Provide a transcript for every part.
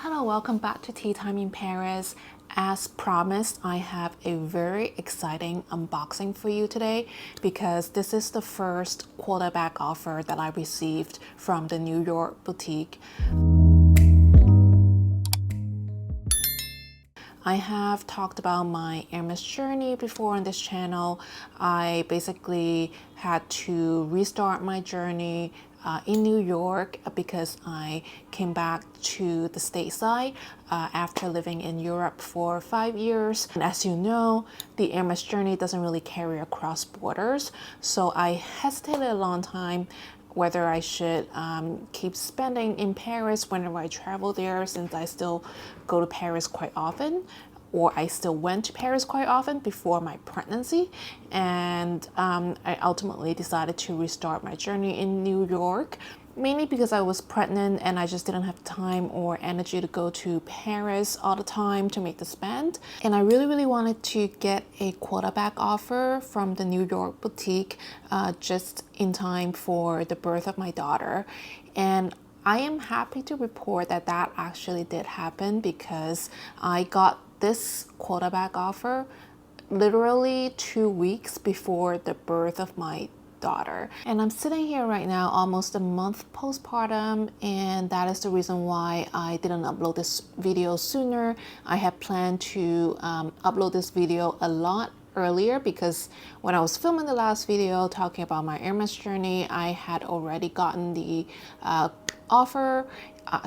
Hello, welcome back to Tea Time in Paris. As promised, I have a very exciting unboxing for you today because this is the first Quota bag offer that I received from the New York boutique. I have talked about my Hermès journey before on this channel. I basically had to restart my journey in New York because I came back to the stateside after living in Europe for 5 years. And as you know, the Hermès journey doesn't really carry across borders, so I hesitated a long time whether I should keep spending in Paris whenever I travel there, since I still go to Paris quite often, or I still went to Paris quite often before my pregnancy. And I ultimately decided to restart my journey in New York, mainly because I was pregnant and I just didn't have time or energy to go to Paris all the time to make the spend. And I really wanted to get a Quota bag offer from the New York boutique just in time for the birth of my daughter. And I am happy to report that that actually did happen, because I got this Quota bag offer literally 2 weeks before the birth of my daughter. And I'm sitting here right now almost a month postpartum, and that is the reason why I didn't upload this video sooner. I had planned to upload this video a lot earlier, because when I was filming the last video talking about my Hermès journey, I had already gotten the offer,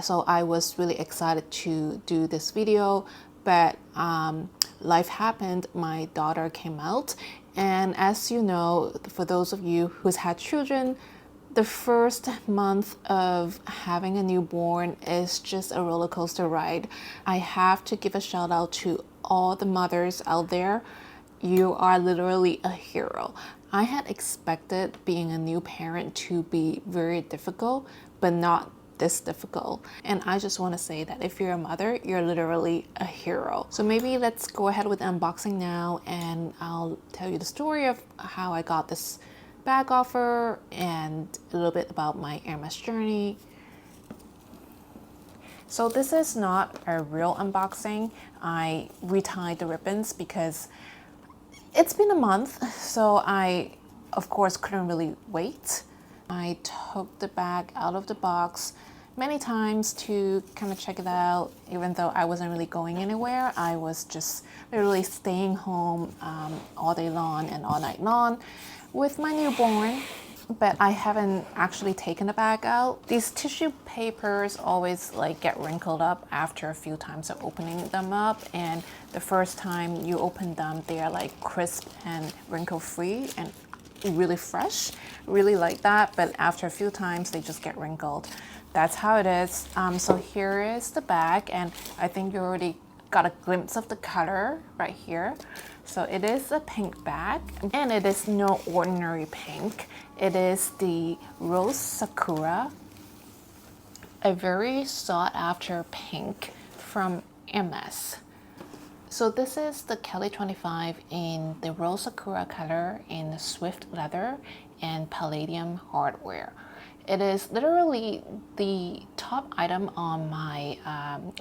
so I was really excited to do this video. But life happened, my daughter came out, and as you know, for those of you who's had children, the first month of having a newborn is just a roller coaster ride. I have to give a shout out to all the mothers out there. You are literally a hero. I had expected being a new parent to be very difficult, but not this difficult. And I just want to say that if you're a mother, you're literally a hero. So maybe let's go ahead with the unboxing now, and I'll tell you the story of how I got this bag offer and a little bit about my Hermès journey. So this is not a real unboxing. I retied the ribbons because it's been a month, so I of course couldn't really wait. I took the bag out of the box many times to kind of check it out. Even though I wasn't really going anywhere, I was just literally staying home all day long and all night long with my newborn. But I haven't actually taken the bag out. These tissue papers always get wrinkled up after a few times of opening them up, and the first time you open them, they are crisp and wrinkle free and really fresh, really like that. But after a few times, they just get wrinkled. That's how it is. So here is the bag, and I think you already got a glimpse of the color right here. So it is a pink bag, and it is no ordinary pink. It is the Rose Sakura, a very sought after pink from Hermès. So this is the Kelly 25 in the Rose Sakura color in the Swift leather and palladium hardware. It is literally the top item on my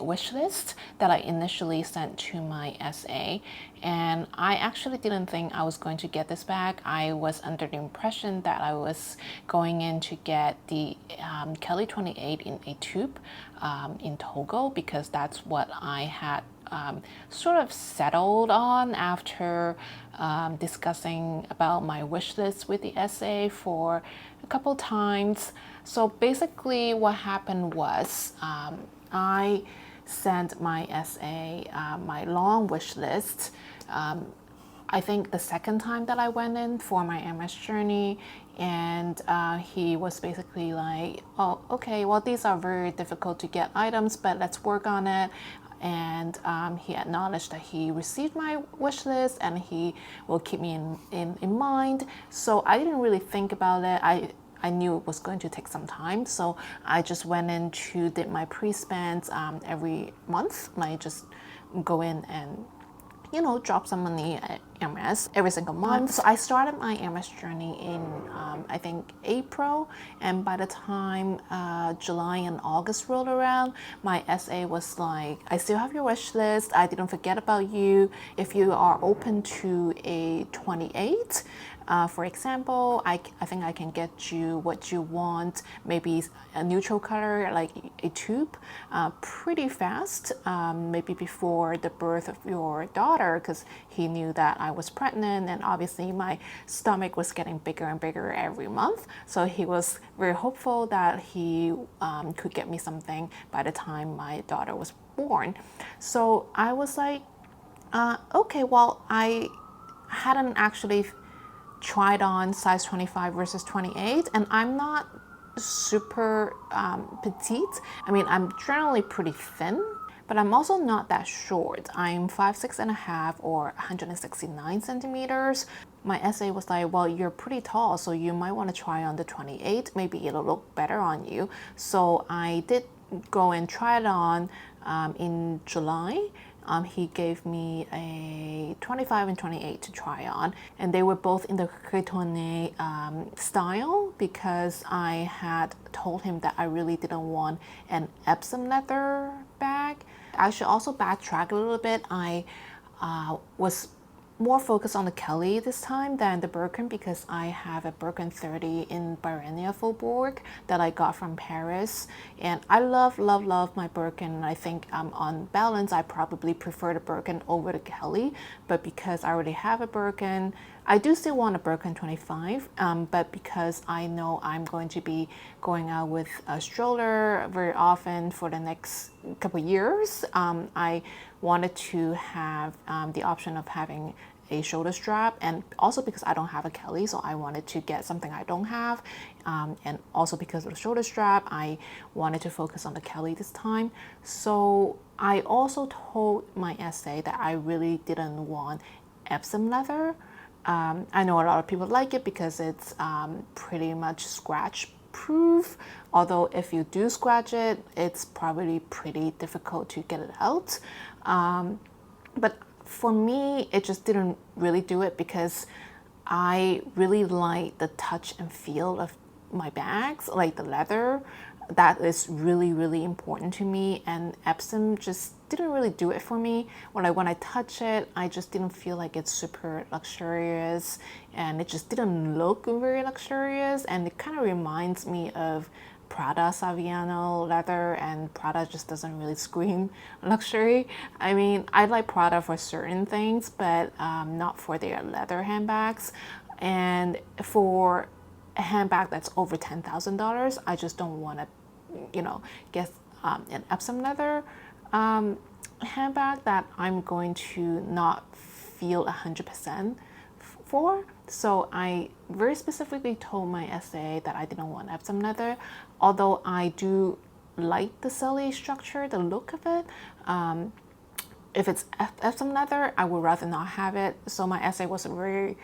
wish list that I initially sent to my SA, and I actually didn't think I was going to get this bag. I was under the impression that I was going in to get the Kelly 28 in a tube in Togo, because that's what I had sort of settled on after discussing about my wish list with the SA for a couple times. So basically what happened was I sent my SA my long wish list. I think the second time that I went in for my Hermès journey, and he was basically like, oh, okay, well, these are very difficult to get items, but let's work on it. And he acknowledged that he received my wish list and he will keep me in mind. So I didn't really think about it. I knew it was going to take some time, so I just went in to did my pre-spends every month. I just go in and drop some money at Hermès every single month. So I started my Hermès journey in, I think, April. And by the time July and August rolled around, my SA was like, I still have your wish list. I didn't forget about you. If you are open to a 28, for example, I think I can get you what you want, maybe a neutral color like a taupe, pretty fast, maybe before the birth of your daughter, because he knew that I was pregnant and obviously my stomach was getting bigger and bigger every month. So he was very hopeful that he could get me something by the time my daughter was born. So I was like, okay, well, I hadn't actually tried on size 25 versus 28, and I'm not super petite. I mean, I'm generally pretty thin, but I'm also not that short. I'm 5'6.5" or 169 centimeters. My SA was like, well, you're pretty tall, so you might want to try on the 28. Maybe it'll look better on you. So I did go and try it on in July. He gave me a 25 and 28 to try on, and they were both in the Quota style because I had told him that I really didn't want an Epsom leather bag. I should also backtrack a little bit. I was more focused on the Kelly this time than the Birkin because I have a Birkin 30 in Byrenia Faubourg that I got from Paris, and I love my Birkin. I think on balance I probably prefer the Birkin over the Kelly, but because I already have a Birkin, I do still want a Birkin 25, but because I know I'm going to be going out with a stroller very often for the next couple years, I wanted to have the option of having a shoulder strap, and also because I don't have a Kelly, so I wanted to get something I don't have, and also because of the shoulder strap, I wanted to focus on the Kelly this time. So I also told my SA that I really didn't want Epsom leather. I know a lot of people like it because it's pretty much scratch proof, although if you do scratch it, it's probably pretty difficult to get it out. But for me, it just didn't really do it because I really like the touch and feel of my bags, like the leather. That is really important to me, and Epsom just didn't really do it for me. When I touch it, I just didn't feel like it's super luxurious, and it just didn't look very luxurious, and it kind of reminds me of Prada Saviano leather, and Prada just doesn't really scream luxury. I mean, I like Prada for certain things, but not for their leather handbags. And for a handbag that's over $10,000, I just don't want to, get an Epsom leather handbag that I'm going to not feel 100% for. So I very specifically told my SA that I didn't want Epsom leather, although I do like the Selly structure, the look of it. If it's Epsom leather, I would rather not have it. So my SA was very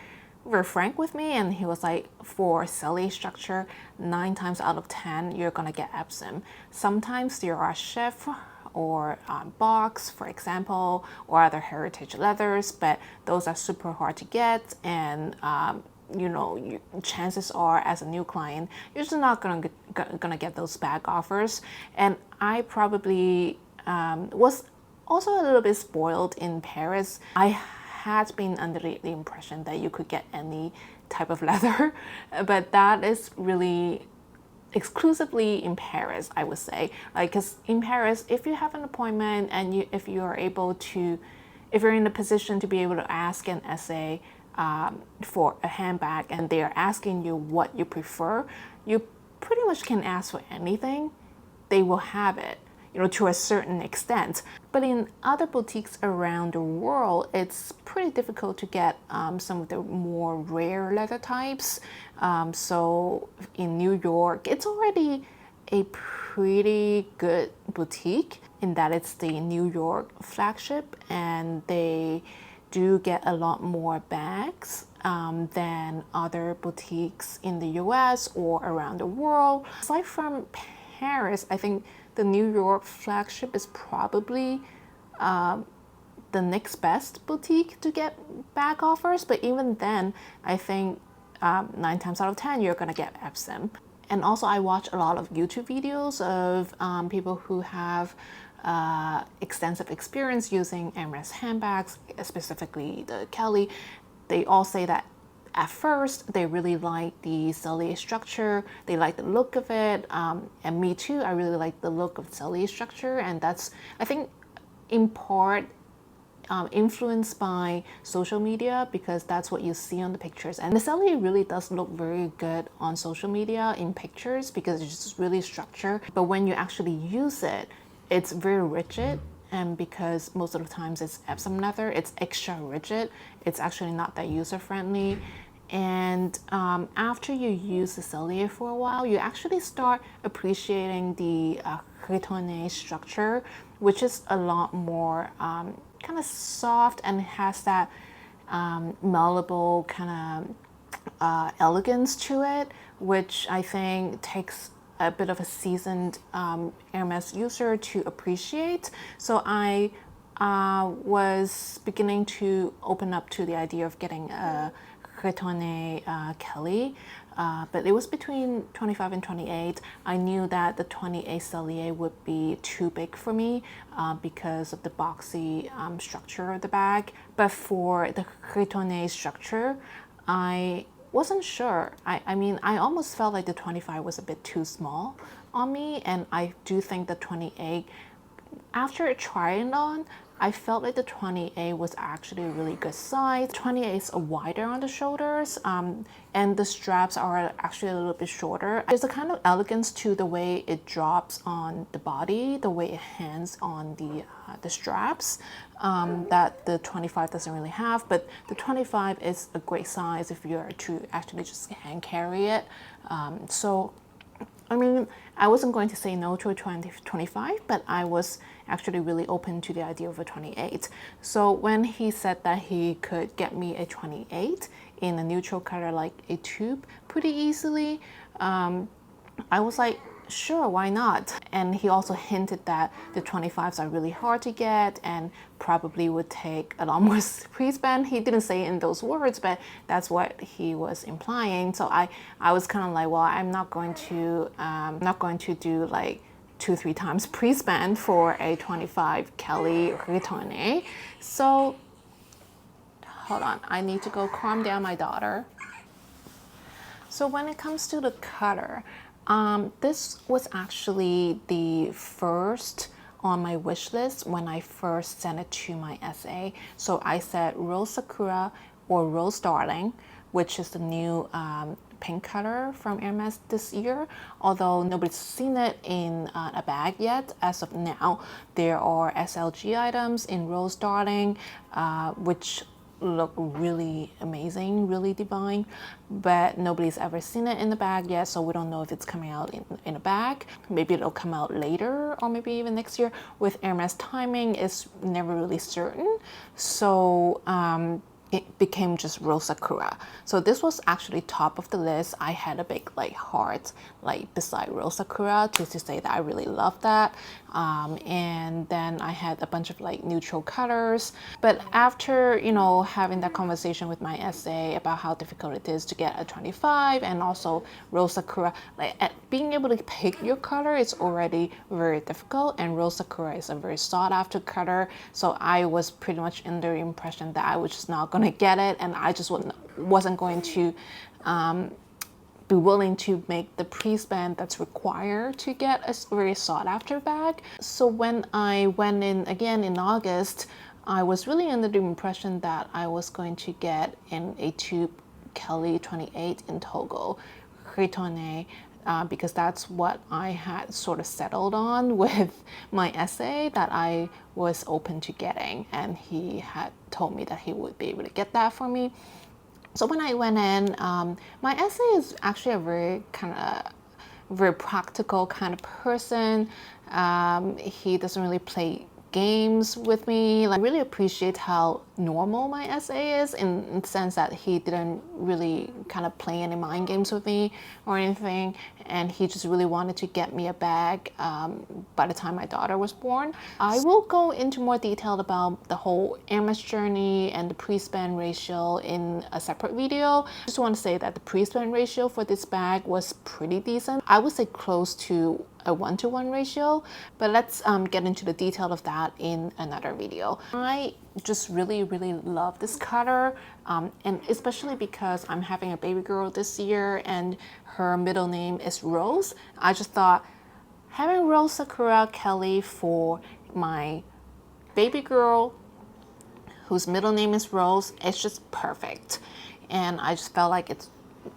frank with me, and he was like, for Selly structure, 9 times out of 10 you're gonna get Epsom. Sometimes there are chef or box, for example, or other heritage leathers, but those are super hard to get, and chances are, as a new client, you're just not gonna get those bag offers. And I probably was also a little bit spoiled in Paris. I had been under the impression that you could get any type of leather, but that is really exclusively in Paris, I would say. Like, because in Paris, if you have an appointment and if you're in a position to be able to ask an SA for a handbag, and they are asking you what you prefer, you pretty much can ask for anything. They will have it, to a certain extent. But in other boutiques around the world, it's pretty difficult to get some of the more rare leather types. So in New York, it's already a pretty good boutique in that it's the New York flagship, and they do get a lot more bags than other boutiques in the US or around the world. Aside from Paris, I think the New York flagship is probably the next best boutique to get bag offers, but even then, I think 9 times out of 10 you're gonna get Epsom. And also, I watch a lot of YouTube videos of people who have extensive experience using Hermès handbags, specifically the Kelly. They all say that at first they really like the cellier structure, they like the look of it, and me too, I really like the look of cellier structure, and that's, I think, in part influenced by social media, because that's what you see on the pictures. And the cellier really does look very good on social media in pictures because it's just really structured. But when you actually use it, it's very rigid. And because most of the times it's Epsom leather, it's extra rigid. It's actually not that user friendly. And after you use the cellier for a while, you actually start appreciating the cretonne structure, which is a lot more kind of soft and has that malleable kind of elegance to it, which I think takes a bit of a seasoned Hermès user to appreciate. So I was beginning to open up to the idea of getting a cretonne Kelly, but it was between 25 and 28. I knew that the 28 cellier would be too big for me because of the boxy structure of the bag. But for the cretonne structure, I wasn't sure. I mean, I almost felt like the 25 was a bit too small on me, and I do think the 28, after trying it on, I felt like the 28 was actually a really good size. 28 is wider on the shoulders, and the straps are actually a little bit shorter. There's a kind of elegance to the way it drops on the body, the way it hangs on the straps, that the 25 doesn't really have. But the 25 is a great size if you're to actually just hand carry it. So I mean, I wasn't going to say no to a 25, but I was actually really open to the idea of a 28. So when he said that he could get me a 28 in a neutral color like a taupe pretty easily, I was like, sure, why not? And he also hinted that the 25s are really hard to get and probably would take a lot more pre-spend. He didn't say it in those words, but that's what he was implying. So I was kind of like, well, I'm not going to do like 2-3 times pre-spend for a 25 Kelly cretonne. So hold on, I need to go calm down my daughter. So when it comes to the color, this was actually the first on my wish list when I first sent it to my SA. So I said Rose Sakura or Rose Darling, which is the new pink color from Hermès this year. Although nobody's seen it in a bag yet, as of now, there are SLG items in Rose Darling, which look really amazing, really divine, but nobody's ever seen it in the bag yet, so we don't know if it's coming out in a bag. Maybe it'll come out later or maybe even next year. With Hermès, timing is never really certain, so it became just Rose Sakura. So this was actually top of the list. I had a big like heart like beside Rose Sakura to say that I really love that. And then I had a bunch of like neutral colors. But after, you know, having that conversation with my SA about how difficult it is to get a 25 and also Rose Sakura, like being able to pick your color is already very difficult, and Rose Sakura is a very sought after color. So I was pretty much in the impression that I was just not going to get it, and I just wasn't going to be willing to make the pre-spend that's required to get a very sought after bag. So when I went in again in August, I was really under the impression that I was going to get in a taupe Kelly 28 in Togo cretonne, because that's what I had sort of settled on with my SA that I was open to getting, and he had told me that he would be able to get that for me. So when I went in, my SA is actually a very practical kind of person. He doesn't really play games with me. Like, I really appreciate how normal my SA is in the sense that he didn't really kind of play any mind games with me or anything, and he just really wanted to get me a bag by the time my daughter was born. I will go into more detail about the whole Hermès journey and the pre-spend ratio in a separate video. Just want to say that the pre-spend ratio for this bag was pretty decent. I would say close to a 1-to-1 ratio, but let's get into the detail of that in another video. I just really love this cutter, and especially because I'm having a baby girl this year and her middle name is Rose. I just thought having Rose Sakura Kelly for my baby girl whose middle name is Rose, it's just perfect, and I just felt like it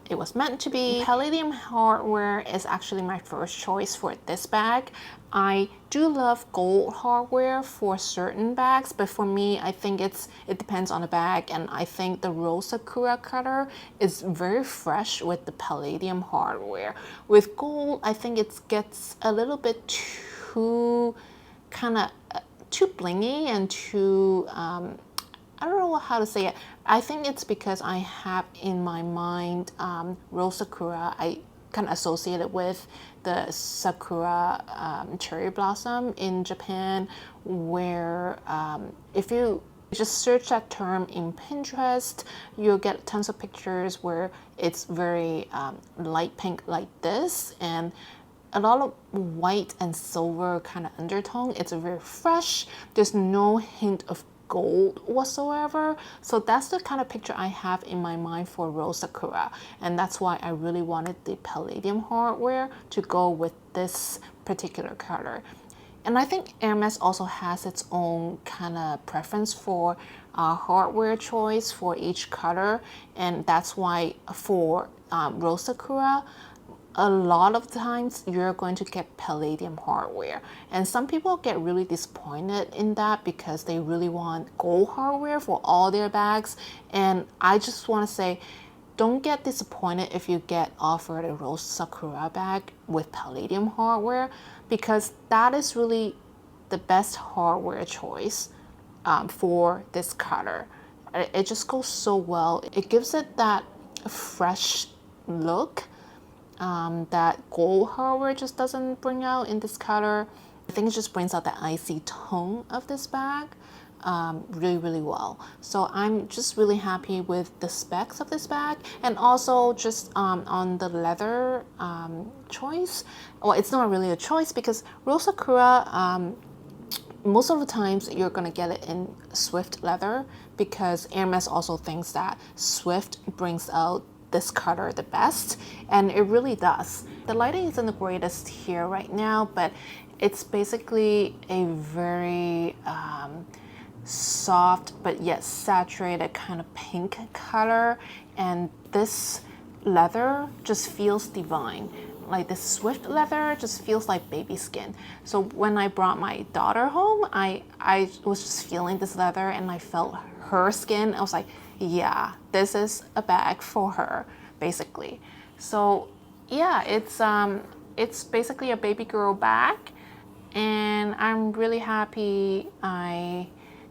was meant to be. Palladium hardware is actually my first choice for this bag. I do love gold hardware for certain bags, but for me, I think it depends on the bag, and I think the Rose Sakura cutter is very fresh with the palladium hardware. With gold, I think it gets a little bit too too blingy and too I don't know how to say it. I think it's because I have in my mind Rose Sakura. I kind of associate it with the Sakura cherry blossom in Japan, where if you just search that term in Pinterest, you'll get tons of pictures where it's very light pink like this, and a lot of white and silver kind of undertone. It's very fresh. There's no hint of gold whatsoever. So that's the kind of picture I have in my mind for Rose Sakura, and that's why I really wanted the palladium hardware to go with this particular color. And I think Hermès also has its own kind of preference for hardware choice for each color, and that's why for Rose Sakura, a lot of times you're going to get palladium hardware, and some people get really disappointed in that because they really want gold hardware for all their bags. And I just want to say, don't get disappointed if you get offered a Rose Sakura bag with palladium hardware, because that is really the best hardware choice for this color. It just goes so well. It gives it that fresh look that gold hardware just doesn't bring out in this color. I think it just brings out the icy tone of this bag really well. So I'm just really happy with the specs of this bag, and also just on the leather choice. Well, it's not really a choice because Rose Sakura, most of the times you're gonna get it in Swift leather, because Hermès also thinks that Swift brings out this color the best, and it really does. The lighting isn't the greatest here right now, but it's basically a very soft but yet saturated kind of pink color, and this leather just feels divine. Like this Swift leather just feels like baby skin. So when I brought my daughter home, I was just feeling this leather, and I felt her skin. I was like, yeah, this is a bag for her, basically. So yeah, it's basically a baby girl bag, and I'm really happy I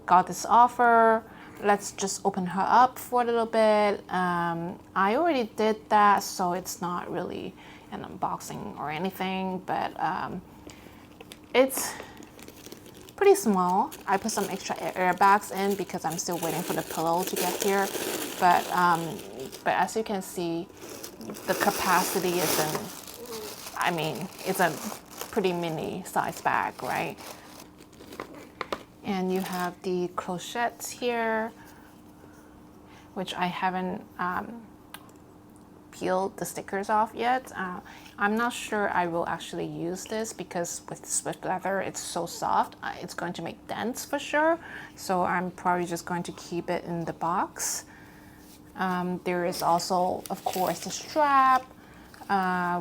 got this offer. Let's just open her up for a little bit. I already did that, so it's not really an unboxing or anything, but it's pretty small. I put some extra airbags in because I'm still waiting for the pillow to get here. But as you can see, the capacity isn't, I mean, it's a pretty mini size bag, right? And you have the clochettes here, which I haven't peeled the stickers off yet. I'm not sure I will actually use this because with Swift leather, it's so soft. It's going to make dents for sure. So I'm probably just going to keep it in the box. There is also, of course, the strap,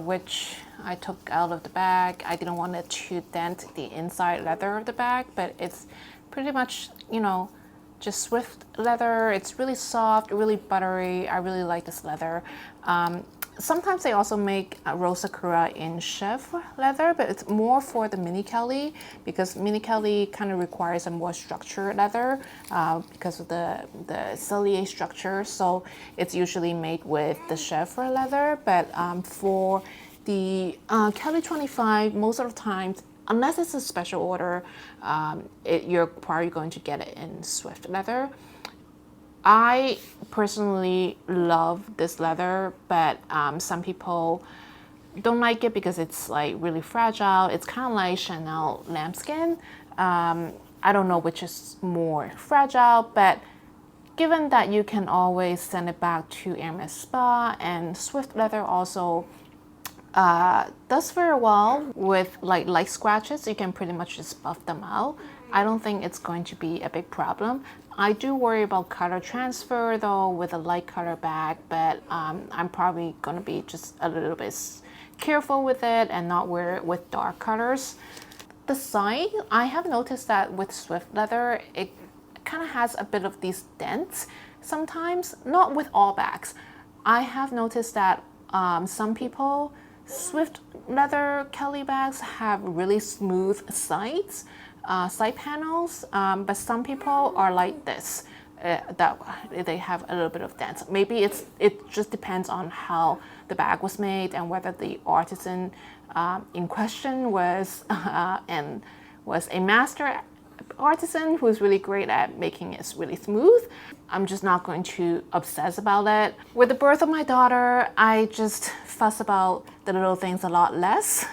which I took out of the bag. I didn't want it to dent the inside leather of the bag, but it's pretty much, you know, just Swift leather. It's really soft, really buttery. I really like this leather. Sometimes they also make Rose Sakura in chef leather, but it's more for the mini Kelly because mini Kelly kind of requires a more structured leather because of the cellier structure. So it's usually made with the chef leather. But for the Kelly 25, most of the time, unless it's a special order, you're probably going to get it in Swift leather. I personally love this leather, but some people don't like it because it's like really fragile. It's kind of like Chanel lambskin. I don't know which is more fragile, but given that you can always send it back to Hermès Spa, and Swift leather also does very well with like light scratches. You can pretty much just buff them out. I don't think it's going to be a big problem. I do worry about color transfer though with a light color bag, but I'm probably going to be just a little bit careful with it and not wear it with dark colors. The side, I have noticed that with Swift leather, it kind of has a bit of these dents sometimes, not with all bags. I have noticed that some people, Swift leather Kelly bags have really smooth sides, side panels, but some people are like this, that they have a little bit of dents. Maybe it just depends on how the bag was made and whether the artisan in question was a master artisan who's really great at making it really smooth. I'm just not going to obsess about it. With the birth of my daughter, I just fuss about the little things a lot less.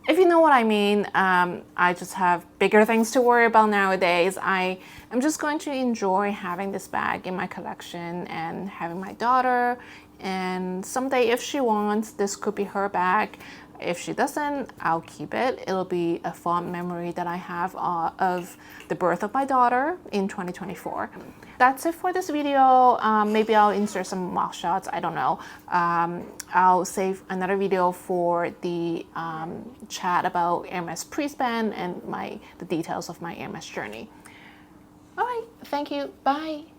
If you know what I mean, I just have bigger things to worry about nowadays. I am just going to enjoy having this bag in my collection and having my daughter. And someday if she wants, this could be her bag. If she doesn't, I'll keep it. It'll be a fond memory that I have of the birth of my daughter in 2024. That's it for this video. Maybe I'll insert some mock shots, I don't know. I'll save another video for the chat about Hermès pre-span and the details of my Hermès journey. All right, thank you, bye.